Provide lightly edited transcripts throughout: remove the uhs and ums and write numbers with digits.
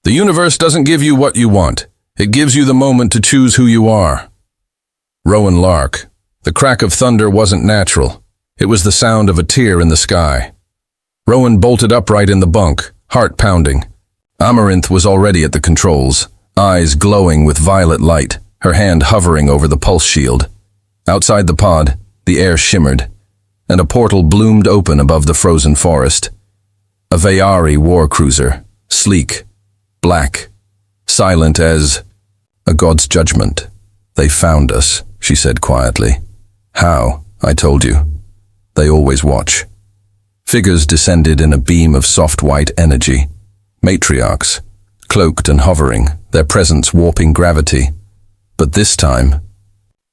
The universe doesn't give you what you want. It gives you the moment to choose who you are. Rowan Lark. The crack of thunder wasn't natural. It was the sound of a tear in the sky. Rowan bolted upright in the bunk, heart pounding. Amaranth was already at the controls, eyes glowing with violet light, her hand hovering over the pulse shield. Outside the pod, the air shimmered, and a portal bloomed open above the frozen forest. A Vayari war cruiser, sleek, black, silent as a god's judgment. They found us, she said quietly. How? I told you. They always watch. Figures descended in a beam of soft white energy. Matriarchs, cloaked and hovering, their presence warping gravity. But this time,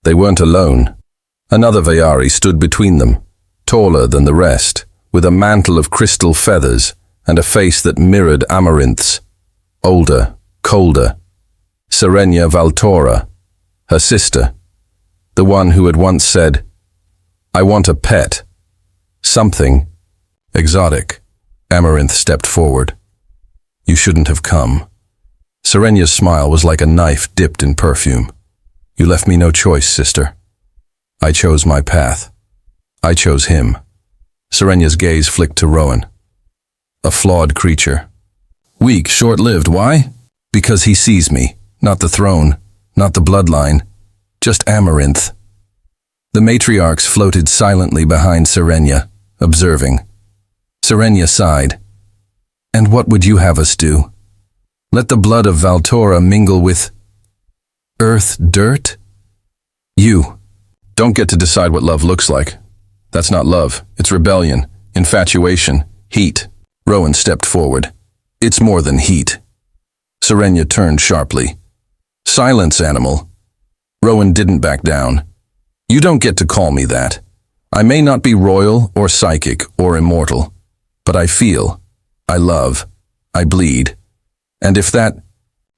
they weren't alone. Another Vayari stood between them, taller than the rest, with a mantle of crystal feathers and a face that mirrored Amaranth's. Older, colder. Serenia Valtora, her sister, the one who had once said, "I want a pet. Something exotic." Amaranth stepped forward. "You shouldn't have come." Serenia's smile was like a knife dipped in perfume. "You left me no choice, sister. I chose my path. I chose him." Serenia's gaze flicked to Rowan. A flawed creature. Weak, short-lived. Why? Because he sees me. Not the throne, not the bloodline, just Amaranth. The matriarchs floated silently behind Serenia, observing. Serenia sighed. "And what would you have us do? Let the blood of Valtora mingle with earth dirt? You don't get to decide what love looks like. That's not love. It's rebellion, infatuation, heat." Rowan stepped forward. "It's more than heat." Serenia turned sharply. "Silence, animal." Rowan didn't back down. "You don't get to call me that. I may not be royal or psychic or immortal, but I feel, I love, I bleed. And if that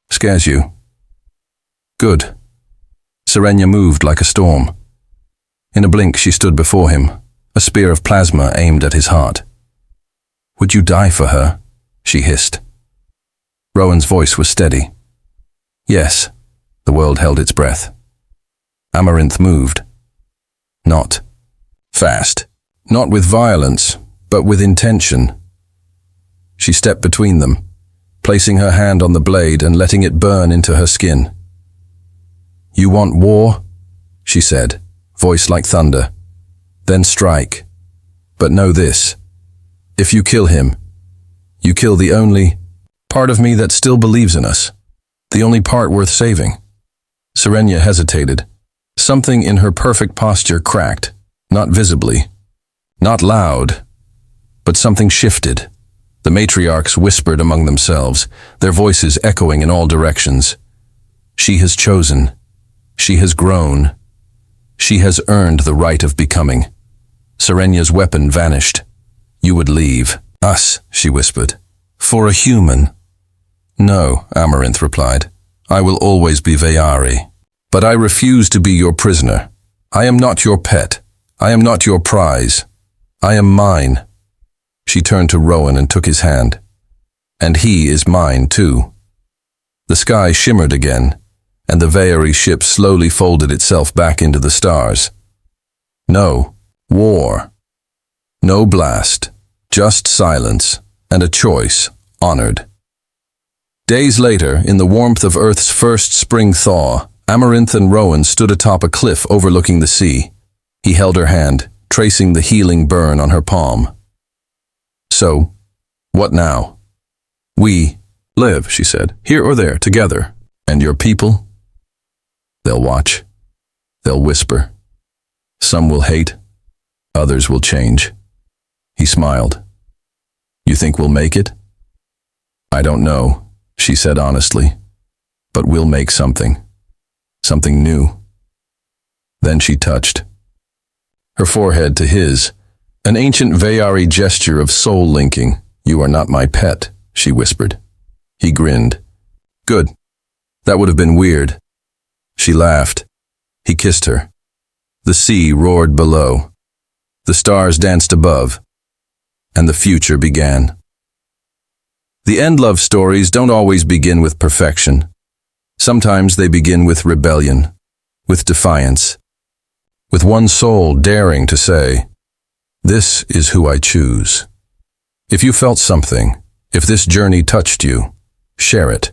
scares you, good." Serenia moved like a storm. In a blink she stood before him, a spear of plasma aimed at his heart. "Would you die for her?" she hissed. Rowan's voice was steady. "Yes." The world held its breath. Amaranth moved. Not fast. Not with violence, but with intention. She stepped between them, placing her hand on the blade and letting it burn into her skin. "You want war?" she said, voice like thunder. "Then strike. But know this. If you kill him, you kill the only part of me that still believes in us. The only part worth saving." Serenia hesitated. Something in her perfect posture cracked, not visibly, not loud, but something shifted. The matriarchs whispered among themselves, their voices echoing in all directions. "She has chosen. She has grown. She has earned the right of becoming." Serenia's weapon vanished. "You would leave us," she whispered, "for a human." "No," Amaranth replied. "I will always be Vayari. But I refuse to be your prisoner. I am not your pet. I am not your prize. I am mine." She turned to Rowan and took his hand. "And he is mine too." The sky shimmered again, and the Vayari ship slowly folded itself back into the stars. No war. No blast. Just silence, and a choice, honored. Days later, in the warmth of Earth's first spring thaw, Amaranth and Rowan stood atop a cliff overlooking the sea. He held her hand, tracing the healing burn on her palm. "So, what now?" "We live," she said, "here or there, together. And your people? They'll watch. They'll whisper. Some will hate. Others will change." He smiled. "You think we'll make it?" "I don't know," she said honestly. "But we'll make something. Something new." Then she touched her forehead to his, an ancient Vayari gesture of soul linking. "You are not my pet," she whispered. He grinned. "Good. That would have been weird." She laughed. He kissed her. The sea roared below. The stars danced above. And the future began. The end love stories don't always begin with perfection. Sometimes they begin with rebellion, with defiance, with one soul daring to say, "This is who I choose." If you felt something, if this journey touched you, share it.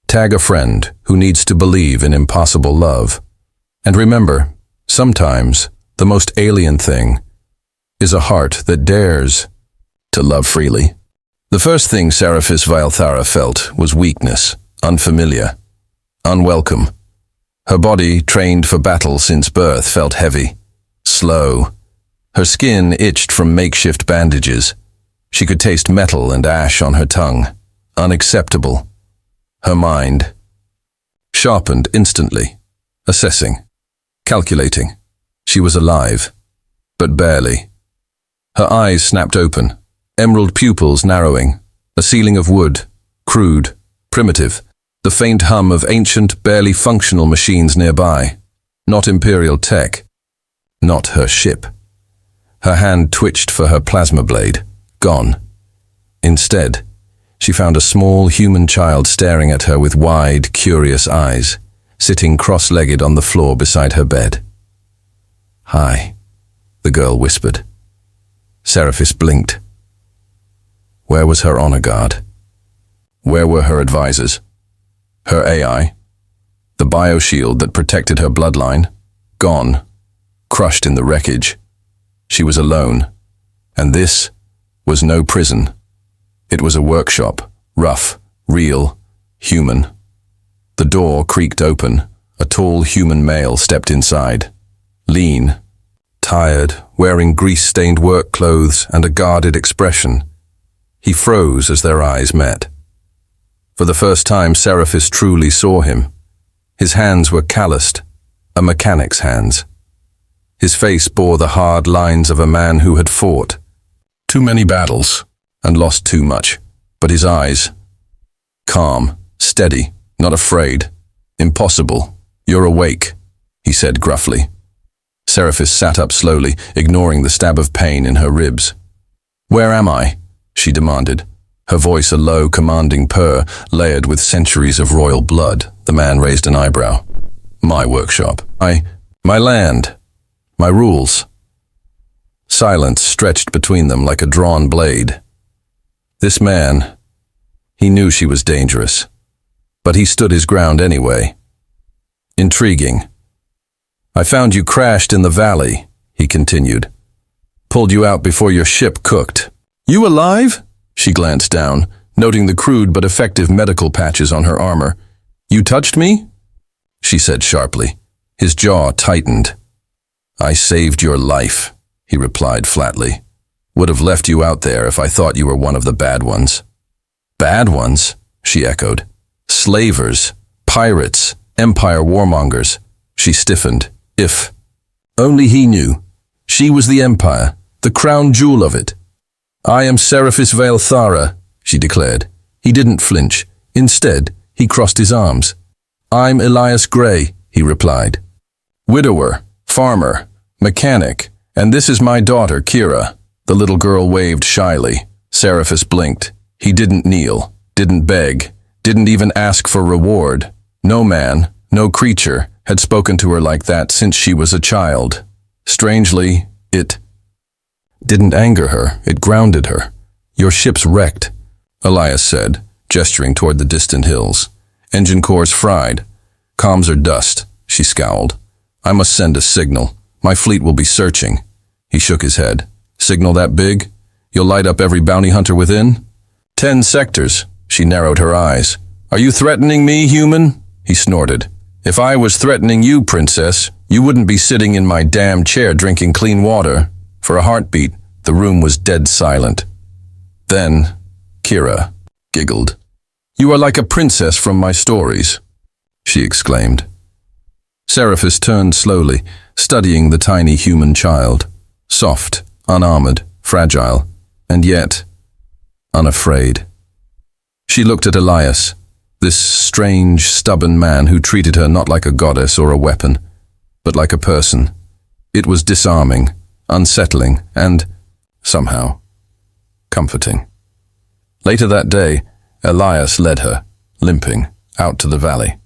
Tag a friend who needs to believe in impossible love. And remember, sometimes the most alien thing is a heart that dares to love freely. The first thing Seraphis Vailthara felt was weakness, unfamiliar, unwelcome. Her body, trained for battle since birth, felt heavy, slow. Her skin itched from makeshift bandages. She could taste metal and ash on her tongue. Unacceptable. Her mind sharpened instantly, assessing, calculating. She was alive, but barely. Her eyes snapped open, emerald pupils narrowing, a ceiling of wood, crude, primitive, the faint hum of ancient, barely functional machines nearby. Not imperial tech, not her ship. Her hand twitched for her plasma blade, gone. Instead, she found a small human child staring at her with wide, curious eyes, sitting cross-legged on the floor beside her bed. "Hi," the girl whispered. Seraphis blinked. Where was her honor guard? Where were her advisors? Her AI? The bioshield that protected her bloodline? Gone. Crushed in the wreckage. She was alone. And this was no prison. It was a workshop, rough, real, human. The door creaked open. A tall human male stepped inside. Lean, tired, wearing grease-stained work clothes and a guarded expression. He froze as their eyes met. For the first time, Seraphis truly saw him. His hands were calloused, a mechanic's hands. His face bore the hard lines of a man who had fought too many battles and lost too much. But his eyes, calm, steady, not afraid. "Impossible. You're awake," he said gruffly. Seraphis sat up slowly, ignoring the stab of pain in her ribs. "Where am I?" she demanded, her voice a low, commanding purr, layered with centuries of royal blood. The man raised an eyebrow. "My workshop. My land. My rules." Silence stretched between them like a drawn blade. This man, he knew she was dangerous, but he stood his ground anyway. Intriguing. "I found you crashed in the valley," he continued. "Pulled you out before your ship cooked." "You alive?" She glanced down, noting the crude but effective medical patches on her armor. "You touched me?" she said sharply. His jaw tightened. "I saved your life," he replied flatly. "Would have left you out there if I thought you were one of the bad ones." "Bad ones?" she echoed. "Slavers, pirates, empire warmongers." She stiffened. If only he knew. She was the empire, the crown jewel of it. "I am Seraphis Vailthara," she declared. He didn't flinch. Instead, he crossed his arms. "I'm Elias Gray," he replied. "Widower, farmer, mechanic, and this is my daughter, Kira." The little girl waved shyly. Seraphis blinked. He didn't kneel, didn't beg, didn't even ask for reward. No man, no creature, had spoken to her like that since she was a child. Strangely, it didn't anger her, it grounded her. "Your ship's wrecked," Elias said, gesturing toward the distant hills. "Engine cores fried. Comms are dust," she scowled. "I must send a signal. My fleet will be searching." He shook his head. "Signal that big? You'll light up every bounty hunter within?" 10 sectors. She narrowed her eyes. "Are you threatening me, human?" He snorted. "If I was threatening you, princess, you wouldn't be sitting in my damn chair drinking clean water." For a heartbeat, the room was dead silent. Then, Kira giggled. "You are like a princess from my stories," she exclaimed. Seraphis turned slowly, studying the tiny human child. Soft, unarmored, fragile, and yet unafraid. She looked at Elias, this strange, stubborn man who treated her not like a goddess or a weapon, but like a person. It was disarming, unsettling, and, somehow, comforting. Later that day, Elias led her, limping, out to the valley.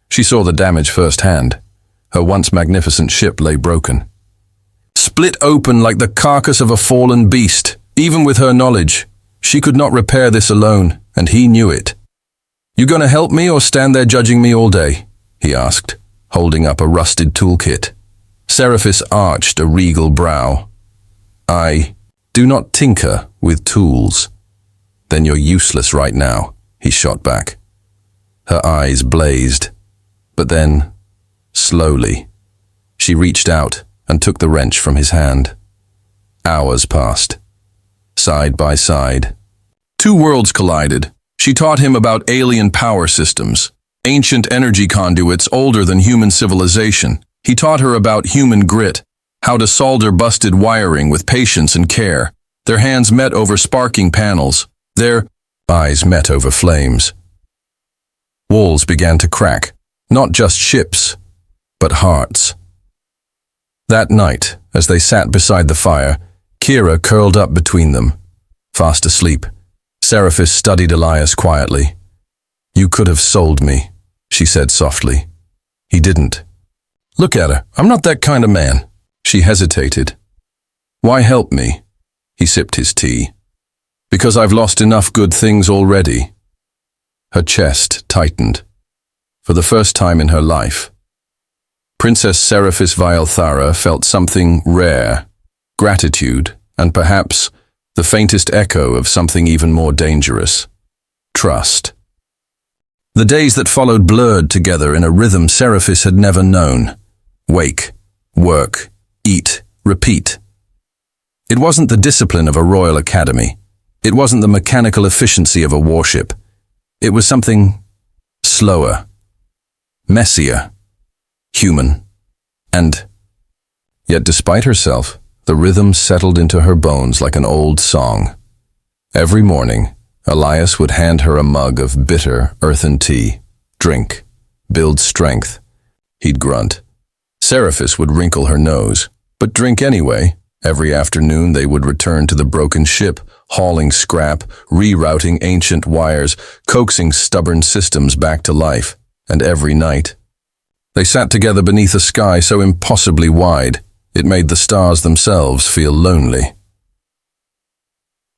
She saw the damage firsthand. Her once magnificent ship lay broken, split open like the carcass of a fallen beast. Even with her knowledge, she could not repair this alone, and he knew it. "You gonna help me or stand there judging me all day?" he asked, holding up a rusted toolkit. Seraphis arched a regal brow. "I do not tinker with tools." "Then you're useless right now," he shot back. Her eyes blazed, but then, slowly, she reached out and took the wrench from his hand. Hours passed, side by side. Two worlds collided. She taught him about alien power systems, ancient energy conduits older than human civilization. He taught her about human grit, how to solder busted wiring with patience and care. Their hands met over sparking panels. Their eyes met over flames. Walls began to crack, not just ships, but hearts. That night, as they sat beside the fire, Kira curled up between them, fast asleep. Seraphis studied Elias quietly. "You could have sold me," she said softly. He didn't. "Look at her. I'm not that kind of man." She hesitated. "Why help me?" He sipped his tea. "Because I've lost enough good things already." Her chest tightened. For the first time in her life, Princess Seraphis Vialthara felt something rare, gratitude, and perhaps the faintest echo of something even more dangerous: trust. The days that followed blurred together in a rhythm Seraphis had never known. Wake, work, eat, repeat. It wasn't the discipline of a royal academy. It wasn't the mechanical efficiency of a warship. It was something slower, messier, human. And yet despite herself, the rhythm settled into her bones like an old song. Every morning, Elias would hand her a mug of bitter, earthen tea. "Drink. Build strength." He'd grunt. Seraphis would wrinkle her nose. But drink anyway. Every afternoon they would return to the broken ship, hauling scrap, rerouting ancient wires, coaxing stubborn systems back to life. And every night, they sat together beneath a sky so impossibly wide, it made the stars themselves feel lonely.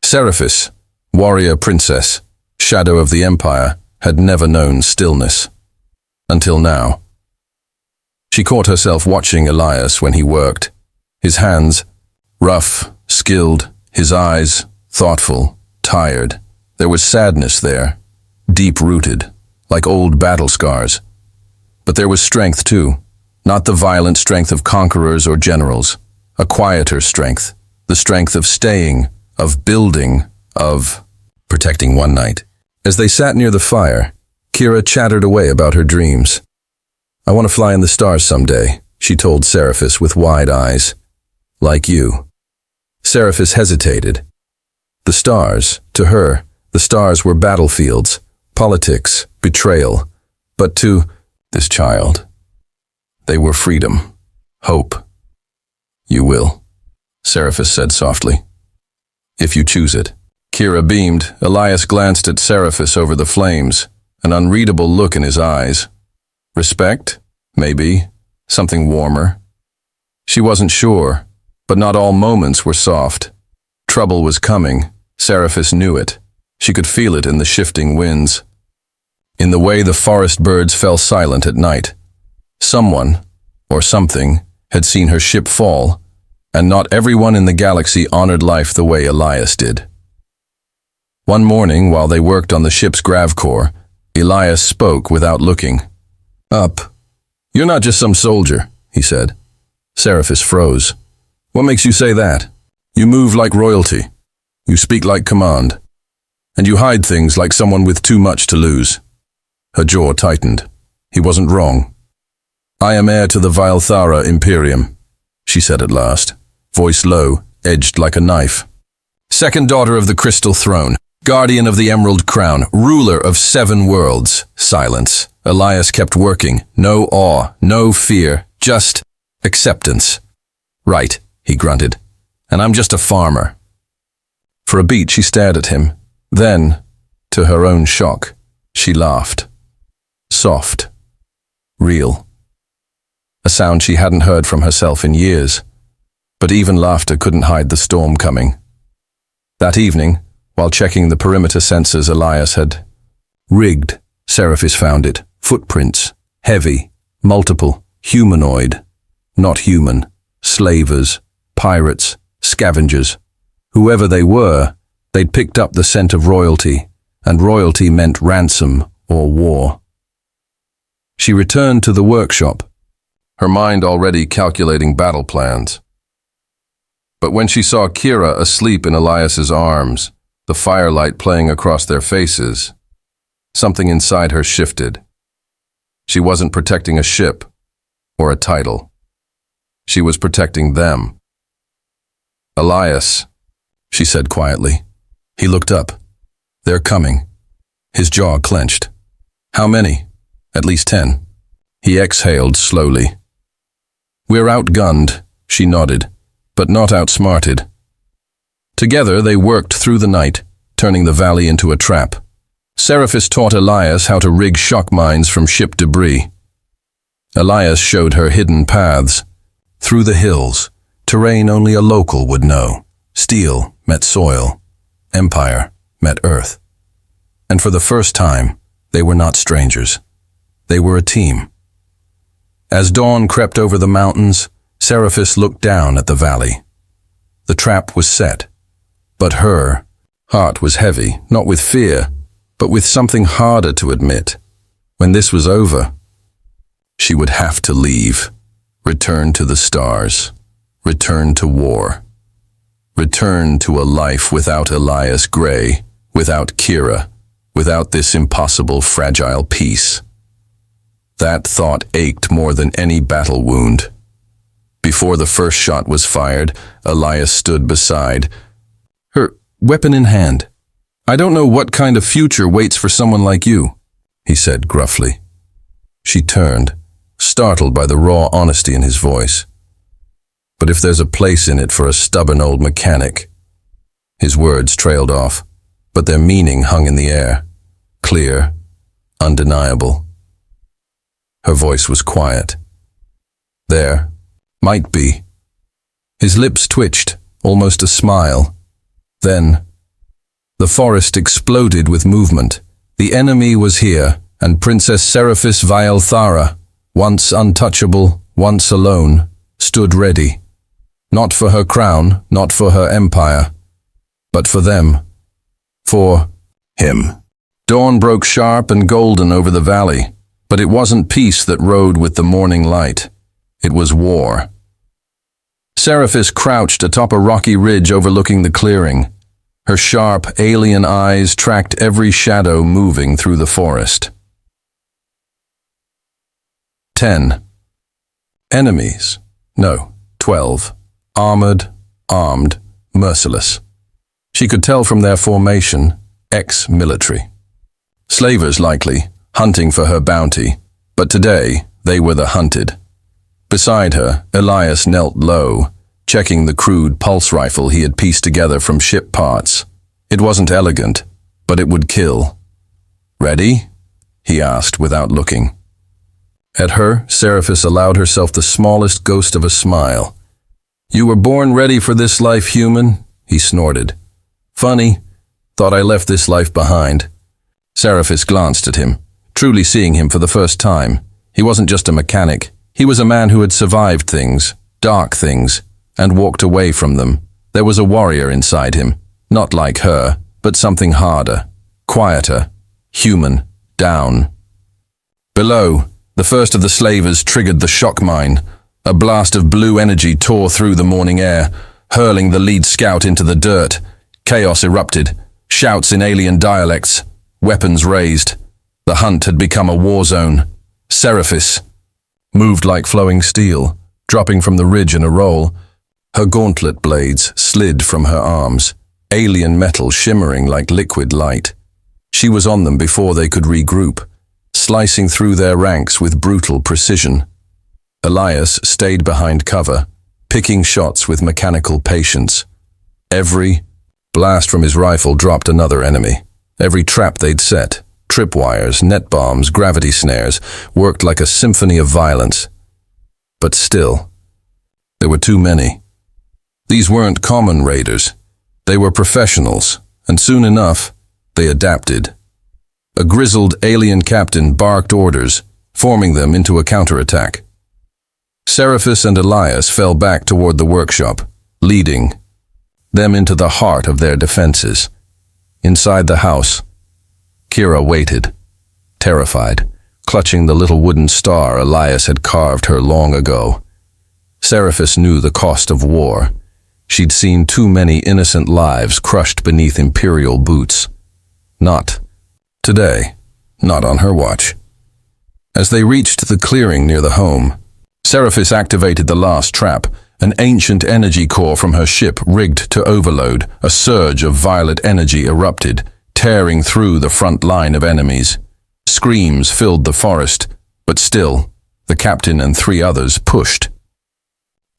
Seraphis, warrior princess, shadow of the empire, had never known stillness. Until now. She caught herself watching Elias when he worked. His hands, rough, skilled, his eyes, thoughtful, tired. There was sadness there, deep-rooted, like old battle scars. But there was strength too, not the violent strength of conquerors or generals, a quieter strength, the strength of staying, of building, of protecting. One night, as they sat near the fire, Kira chattered away about her dreams. "I want to fly in the stars someday," she told Seraphis with wide eyes. "Like you." Seraphis hesitated. The stars, to her, the stars were battlefields, politics, betrayal. But to this child, they were freedom, hope. "You will," Seraphis said softly. "If you choose it." Kira beamed. Elias glanced at Seraphis over the flames, an unreadable look in his eyes. Respect? Maybe. Something warmer. She wasn't sure, but not all moments were soft. Trouble was coming. Seraphis knew it. She could feel it in the shifting winds, in the way the forest birds fell silent at night. Someone, or something, had seen her ship fall, and not everyone in the galaxy honored life the way Elias did. One morning, while they worked on the ship's grav core, Elias spoke without looking. "Up. You're not just some soldier," he said. Seraphis froze. "What makes you say that? You move like royalty. You speak like command. And you hide things like someone with too much to lose." Her jaw tightened. He wasn't wrong. "I am heir to the Vialthara Imperium," she said at last, voice low, edged like a knife. "Second daughter of the Crystal Throne, guardian of the Emerald Crown, ruler of 7 worlds." Silence. Elias kept working. No awe, no fear, just acceptance. "Right," he grunted. "And I'm just a farmer." For a beat she stared at him. Then, To her own shock, she laughed. Soft. Real. A sound she hadn't heard from herself in years. But even laughter couldn't hide the storm coming. That evening, while checking the perimeter sensors Elias had rigged, Seraphis found it. Footprints. Heavy. Multiple. Humanoid. Not human. Slavers. Pirates. Scavengers. Whoever they were, they'd picked up the scent of royalty, and royalty meant ransom or war. She returned to the workshop, her mind already calculating battle plans. But when she saw Kira asleep in Elias's arms, the firelight playing across their faces, something inside her shifted. She wasn't protecting a ship or a title. She was protecting them. Elias, she said quietly. He looked up. They're coming. His jaw clenched. How many? At least 10. He exhaled slowly. We're outgunned, she nodded, but not outsmarted. Together they worked through the night, turning the valley into a trap. Seraphis taught Elias how to rig shock mines from ship debris. Elias showed her hidden paths. Through the hills, terrain only a local would know. Steel met soil. Empire met earth. And for the first time, they were not strangers. They were a team. As dawn crept over the mountains, Seraphis looked down at the valley. The trap was set. But her heart was heavy, not with fear, but with something harder to admit. When this was over, she would have to leave. Return to the stars. Return to war. Return to a life without Elias Gray, without Kira, without this impossible, fragile peace. That thought ached more than any battle wound. Before the first shot was fired, Elias stood beside her, weapon in hand. I don't know what kind of future waits for someone like you, he said gruffly. She turned, startled by the raw honesty in his voice. But if there's a place in it for a stubborn old mechanic. His words trailed off, but their meaning hung in the air, clear, undeniable. Her voice was quiet. There, might be. His lips twitched, almost a smile. Then, the forest exploded with movement. The enemy was here, and Princess Seraphis Vialthara, once untouchable, once alone, stood ready. Not for her crown, not for her empire, but for them. For him. Dawn broke sharp and golden over the valley, but it wasn't peace that rode with the morning light. It was war. Seraphis crouched atop a rocky ridge overlooking the clearing. Her sharp, alien eyes tracked every shadow moving through the forest. 10. Enemies. No, 12. Armored, armed, merciless. She could tell from their formation, ex-military. Slavers likely, hunting for her bounty, but today they were the hunted. Beside her, Elias knelt low, checking the crude pulse rifle he had pieced together from ship parts. It wasn't elegant, but it would kill. Ready? He asked without looking. At her, Seraphis allowed herself the smallest ghost of a smile. You were born ready for this life, human, he snorted. Funny, thought I left this life behind. Seraphis glanced at him, truly seeing him for the first time. He wasn't just a mechanic. He was a man who had survived things, dark things, and walked away from them. There was a warrior inside him, not like her, but something harder, quieter, human, down. Below, the first of the slavers triggered the shock mine. A blast of blue energy tore through the morning air, hurling the lead scout into the dirt. Chaos erupted, shouts in alien dialects, weapons raised. The hunt had become a war zone. Seraphis moved like flowing steel, dropping from the ridge in a roll. Her gauntlet blades slid from her arms, alien metal shimmering like liquid light. She was on them before they could regroup, slicing through their ranks with brutal precision. Elias stayed behind cover, picking shots with mechanical patience. Every blast from his rifle dropped another enemy. Every trap they'd set, tripwires, net bombs, gravity snares, worked like a symphony of violence. But still, there were too many. These weren't common raiders. They were professionals, and soon enough, they adapted. A grizzled alien captain barked orders, forming them into a counterattack. Seraphis and Elias fell back toward the workshop, leading them into the heart of their defenses. Inside the house, Kira waited, terrified, clutching the little wooden star Elias had carved her long ago. Seraphis knew the cost of war. She'd seen too many innocent lives crushed beneath imperial boots. Not today, not on her watch. As they reached the clearing near the home, Seraphis activated the last trap, an ancient energy core from her ship rigged to overload. A surge of violet energy erupted, tearing through the front line of enemies. Screams filled the forest, but still, the captain and 3 others pushed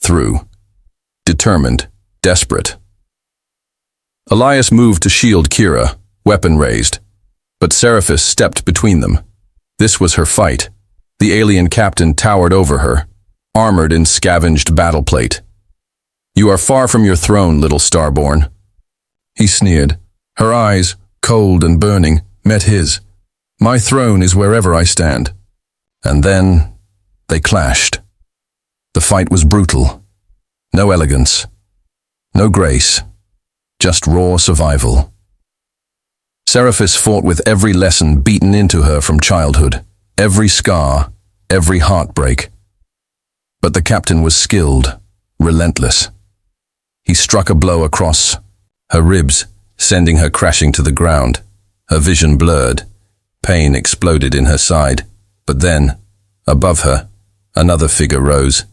through, determined, desperate. Elias moved to shield Kira, weapon raised, but Seraphis stepped between them. This was her fight. The alien captain towered over her, armored in scavenged battleplate. "You are far from your throne, little starborn," he sneered. Her eyes, cold and burning, met his. "My throne is wherever I stand." And then they clashed. The fight was brutal. No elegance, no grace, just raw survival. Seraphis fought with every lesson beaten into her from childhood, every scar, every heartbreak. But the captain was skilled, relentless. He struck a blow across her ribs, sending her crashing to the ground. Her vision blurred. Pain exploded in her side. But then, above her, another figure rose.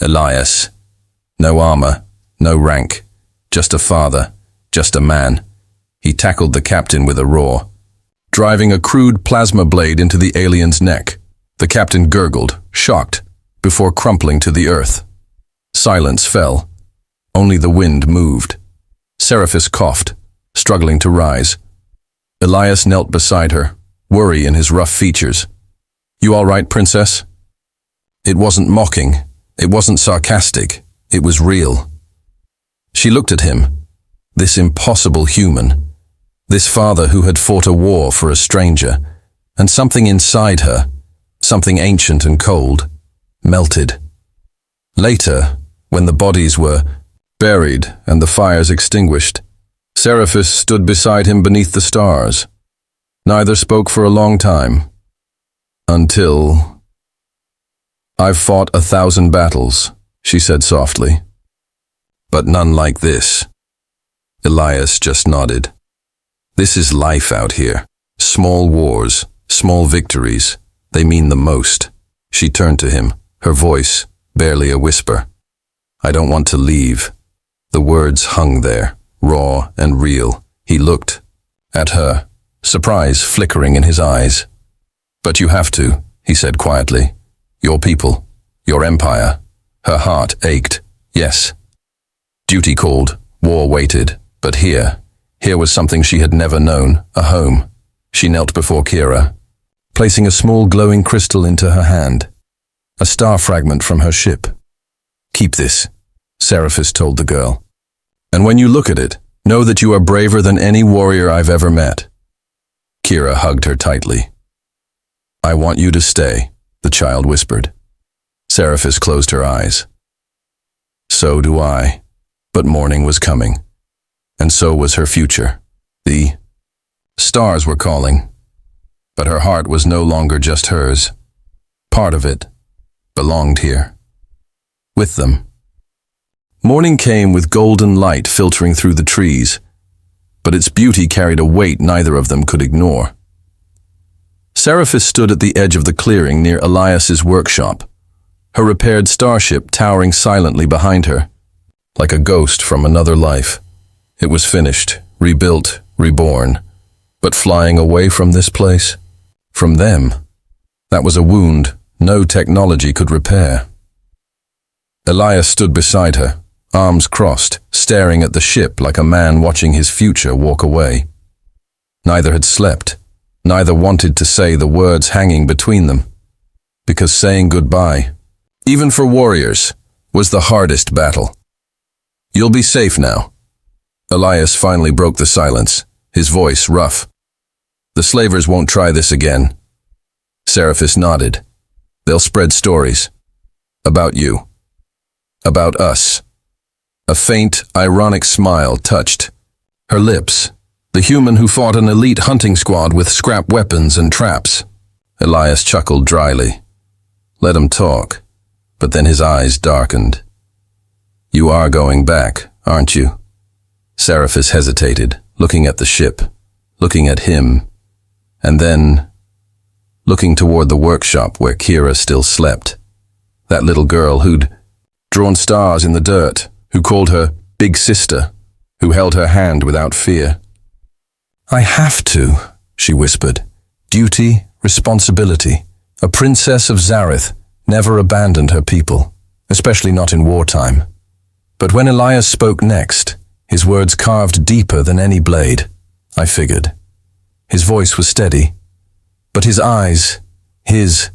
Elias. No armor, no rank, just a father, just a man. He tackled the captain with a roar, driving a crude plasma blade into the alien's neck. The captain gurgled, shocked, before crumpling to the earth. Silence fell. Only the wind moved. Seraphis coughed, struggling to rise. Elias knelt beside her, worry in his rough features. "You all right, princess?" It wasn't mocking. It wasn't sarcastic. It was real. She looked at him, this impossible human, this father who had fought a war for a stranger, and something inside her, something ancient and cold, melted. Later, when the bodies were buried and the fires extinguished, Seraphis stood beside him beneath the stars. Neither spoke for a long time. Until... "I've fought 1,000 battles," she said softly. "But none like this." Elias just nodded. "This is life out here. Small wars, small victories. They mean the most." She turned to him, her voice barely a whisper. "I don't want to leave." The words hung there, raw and real. He looked at her, surprise flickering in his eyes. "But you have to," he said quietly. "Your people, your empire." Her heart ached. Yes. Duty called, war waited, but here was something she had never known, a home. She knelt before Kira, placing a small glowing crystal into her hand, a star fragment from her ship. "Keep this," Seraphis told the girl. "And when you look at it, know that you are braver than any warrior I've ever met." Kira hugged her tightly. "I want you to stay," the child whispered. Seraphis closed her eyes. "So do I." But morning was coming, and so was her future. The stars were calling, but her heart was no longer just hers. Part of it belonged here, with them. Morning came with golden light filtering through the trees, but its beauty carried a weight neither of them could ignore. Seraphis stood at the edge of the clearing near Elias's workshop, her repaired starship towering silently behind her, like a ghost from another life. It was finished, rebuilt, reborn, but flying away from this place, from them, that was a wound no technology could repair. Elias stood beside her, arms crossed, staring at the ship like a man watching his future walk away. Neither had slept. Neither wanted to say the words hanging between them. Because saying goodbye, even for warriors, was the hardest battle. "You'll be safe now." Elias finally broke the silence, his voice rough. "The slavers won't try this again." Seraphis nodded. "They'll spread stories. About you. About us." A faint, ironic smile touched her lips. The human who fought an elite hunting squad with scrap weapons and traps. Elias chuckled dryly. Let him talk, but then his eyes darkened. "You are going back, aren't you?" Seraphis hesitated, looking at the ship, looking at him, and then looking toward the workshop where Kira still slept. That little girl who'd drawn stars in the dirt, who called her Big Sister, who held her hand without fear. "I have to," she whispered. "Duty, responsibility. A princess of Zareth never abandoned her people, especially not in wartime." But when Elias spoke next, his words carved deeper than any blade. I figured. His voice was steady, but his eyes, his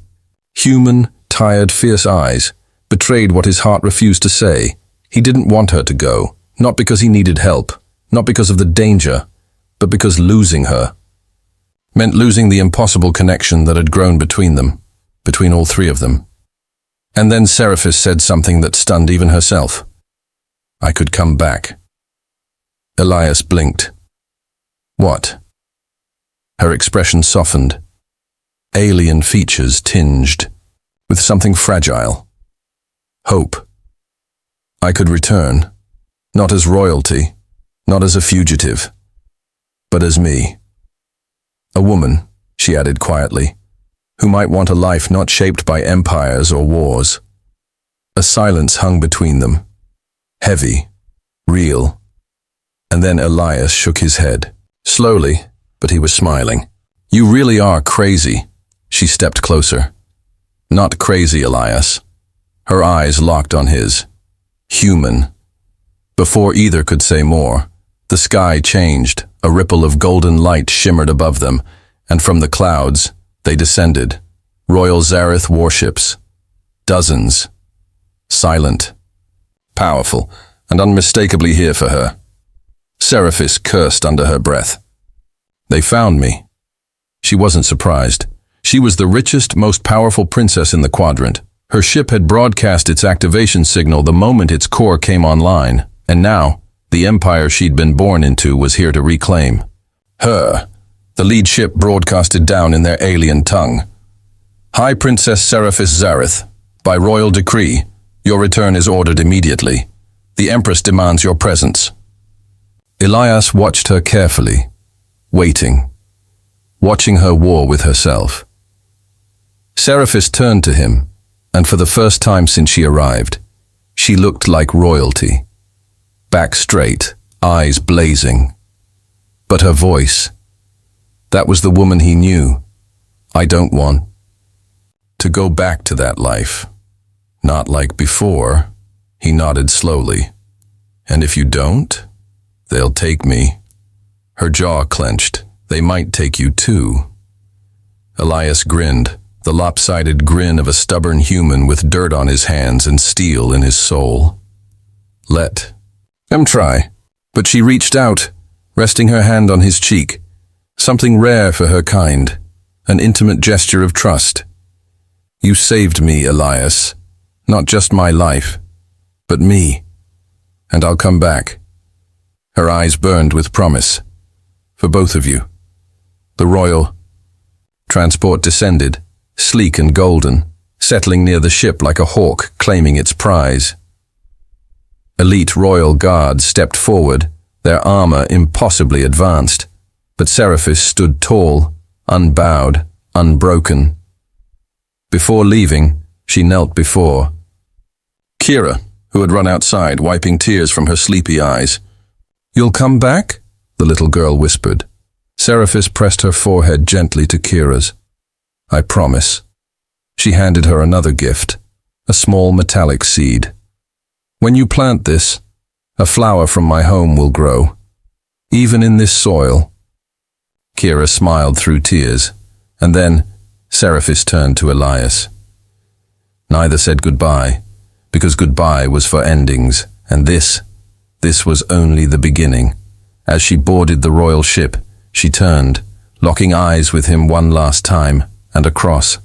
human, tired, fierce eyes, betrayed what his heart refused to say. He didn't want her to go, not because he needed help, not because of the danger, but because losing her meant losing the impossible connection that had grown between them, between all three of them. And then Seraphis said something that stunned even herself. "I could come back." Elias blinked. "What?" Her expression softened. Alien features tinged with something fragile. "Hope. I could return, not as royalty, not as a fugitive, but as me. A woman," she added quietly, "who might want a life not shaped by empires or wars." A silence hung between them, heavy, real. And then Elias shook his head, slowly, but he was smiling. "You really are crazy." She stepped closer. "Not crazy, Elias." Her eyes locked on his. "Human." Before either could say more, the sky changed. A ripple of golden light shimmered above them, and from the clouds, they descended. Royal Zareth warships. Dozens. Silent. Powerful, and unmistakably here for her. Seraphis cursed under her breath. "They found me." She wasn't surprised. She was the richest, most powerful princess in the quadrant. Her ship had broadcast its activation signal the moment its core came online, and now, the empire she'd been born into was here to reclaim. Her, the lead ship broadcasted down in their alien tongue. "High Princess Seraphis Zareth, by royal decree, your return is ordered immediately. The Empress demands your presence." Elias watched her carefully, waiting, watching her war with herself. Seraphis turned to him, and for the first time since she arrived, she looked like royalty. Back straight, eyes blazing. But her voice, that was the woman he knew. "I don't want to go back to that life. Not like before." He nodded slowly. "And if you don't, they'll take me." Her jaw clenched. "They might take you too." Elias grinned, the lopsided grin of a stubborn human with dirt on his hands and steel in his soul. "Let them try." But she reached out, resting her hand on his cheek, something rare for her kind, an intimate gesture of trust. "You saved me, Elias. Not just my life, but me. And I'll come back." Her eyes burned with promise. "For both of you." The royal transport descended, sleek and golden, settling near the ship like a hawk claiming its prize. Elite royal guards stepped forward, their armor impossibly advanced, but Seraphis stood tall, unbowed, unbroken. Before leaving, she knelt before Kira, who had run outside, wiping tears from her sleepy eyes. "You'll come back?" the little girl whispered. Seraphis pressed her forehead gently to Kira's. "I promise." She handed her another gift, a small metallic seed. "When you plant this, a flower from my home will grow, even in this soil." Kira smiled through tears, and then Seraphis turned to Elias. Neither said goodbye, because goodbye was for endings, and this was only the beginning. As she boarded the royal ship, she turned, locking eyes with him one last time, and across.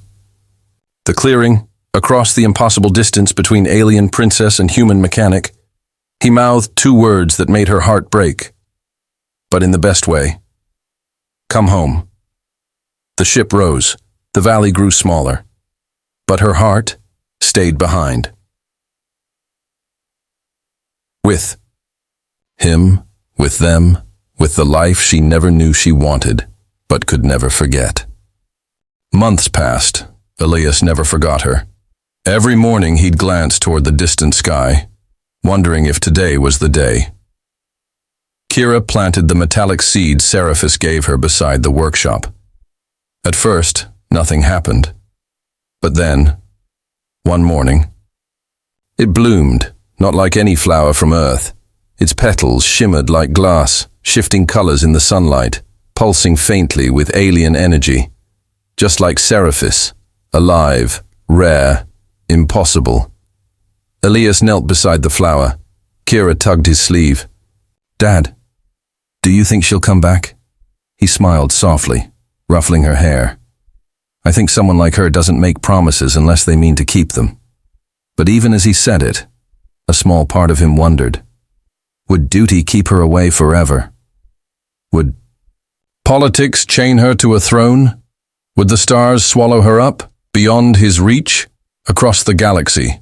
The clearing, across the impossible distance between alien princess and human mechanic, he mouthed two words that made her heart break, but in the best way. Come home. The ship rose, the valley grew smaller, but her heart stayed behind. With him, with them, with the life she never knew she wanted, but could never forget. Months passed. Elias never forgot her. Every morning he'd glance toward the distant sky, wondering if today was the day. Kira planted the metallic seed Seraphis gave her beside the workshop. At first, nothing happened. But then, one morning, it bloomed, not like any flower from Earth. Its petals shimmered like glass, shifting colors in the sunlight, pulsing faintly with alien energy. Just like Seraphis, alive, rare, impossible. Elias knelt beside the flower. Kira tugged his sleeve. Dad, do you think she'll come back? He smiled softly, ruffling her hair. I think someone like her doesn't make promises unless they mean to keep them. But even as he said it, a small part of him wondered. Would duty keep her away forever? Would politics chain her to a throne? Would the stars swallow her up, beyond his reach, across the galaxy?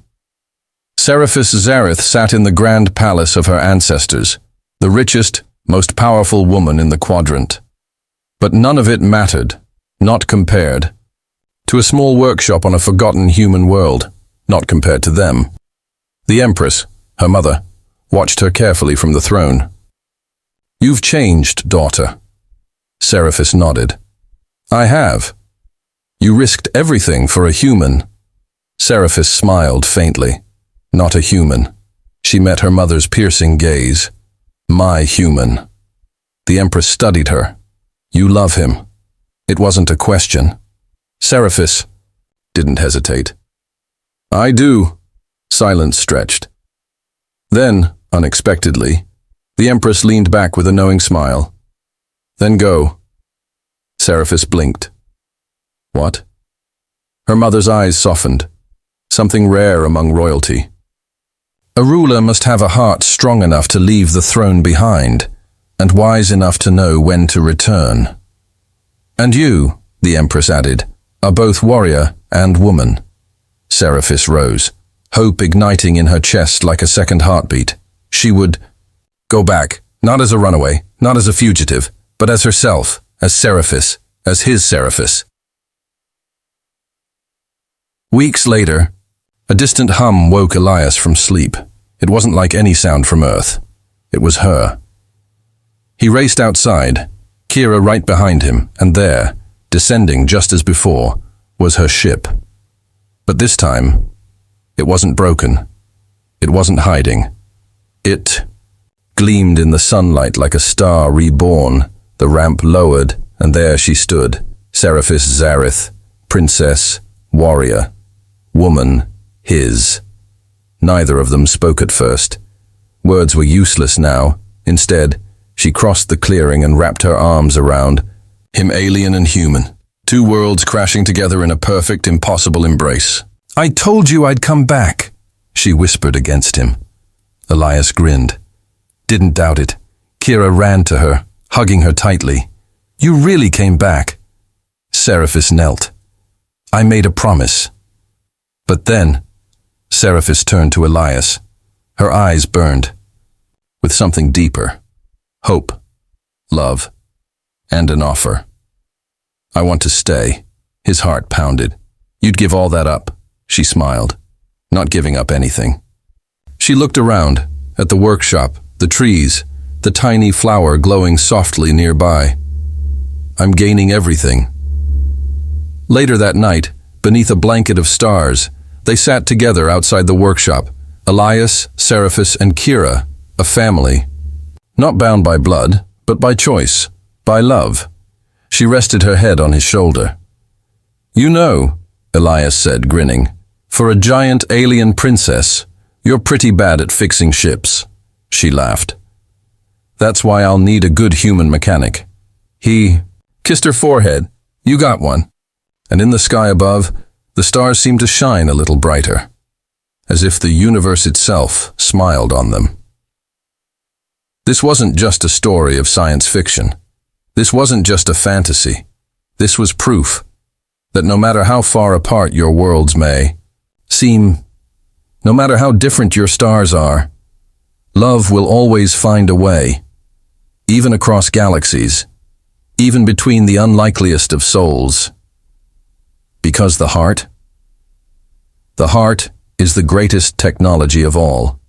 Seraphis Zareth sat in the grand palace of her ancestors, the richest, most powerful woman in the quadrant. But none of it mattered, not compared to a small workshop on a forgotten human world, not compared to them. The Empress, her mother, watched her carefully from the throne. You've changed, daughter. Seraphis nodded. I have. You risked everything for a human. Seraphis smiled faintly. Not a human. She met her mother's piercing gaze. My human. The Empress studied her. You love him. It wasn't a question. Seraphis didn't hesitate. I do. Silence stretched. Then, unexpectedly, the Empress leaned back with a knowing smile. Then go. Seraphis blinked. What? Her mother's eyes softened. Something rare among royalty. A ruler must have a heart strong enough to leave the throne behind, and wise enough to know when to return. And you, the Empress added, are both warrior and woman. Seraphis rose, hope igniting in her chest like a second heartbeat. She would go back, not as a runaway, not as a fugitive, but as herself, as Seraphis, as his Seraphis. Weeks later, a distant hum woke Elias from sleep. It wasn't like any sound from Earth. It was her. He raced outside, Kira right behind him, and there, descending just as before, was her ship. But this time, it wasn't broken. It wasn't hiding. It gleamed in the sunlight like a star reborn. The ramp lowered, and there she stood, Seraphis Zareth, princess, warrior, woman, his. Neither of them spoke at first. Words were useless now. Instead, she crossed the clearing and wrapped her arms around him, alien and human, two worlds crashing together in a perfect, impossible embrace. I told you I'd come back, she whispered against him. Elias grinned. Didn't doubt it. Kira ran to her, hugging her tightly. You really came back. Seraphis knelt. I made a promise. But then, Seraphis turned to Elias. Her eyes burned, with something deeper. Hope, love, and an offer. I want to stay. His heart pounded. You'd give all that up, she smiled, not giving up anything. She looked around, at the workshop, the trees, the tiny flower glowing softly nearby. I'm gaining everything. Later that night, beneath a blanket of stars, they sat together outside the workshop, Elias, Seraphis, and Kira, a family. Not bound by blood, but by choice, by love. She rested her head on his shoulder. "You know," Elias said, grinning, "for a giant alien princess, you're pretty bad at fixing ships." She laughed. "That's why I'll need a good human mechanic." He kissed her forehead. "You got one." And in the sky above, the stars seemed to shine a little brighter, as if the universe itself smiled on them. This wasn't just a story of science fiction. This wasn't just a fantasy. This was proof that no matter how far apart your worlds may seem, no matter how different your stars are, love will always find a way, even across galaxies, even between the unlikeliest of souls. Because the heart is the greatest technology of all.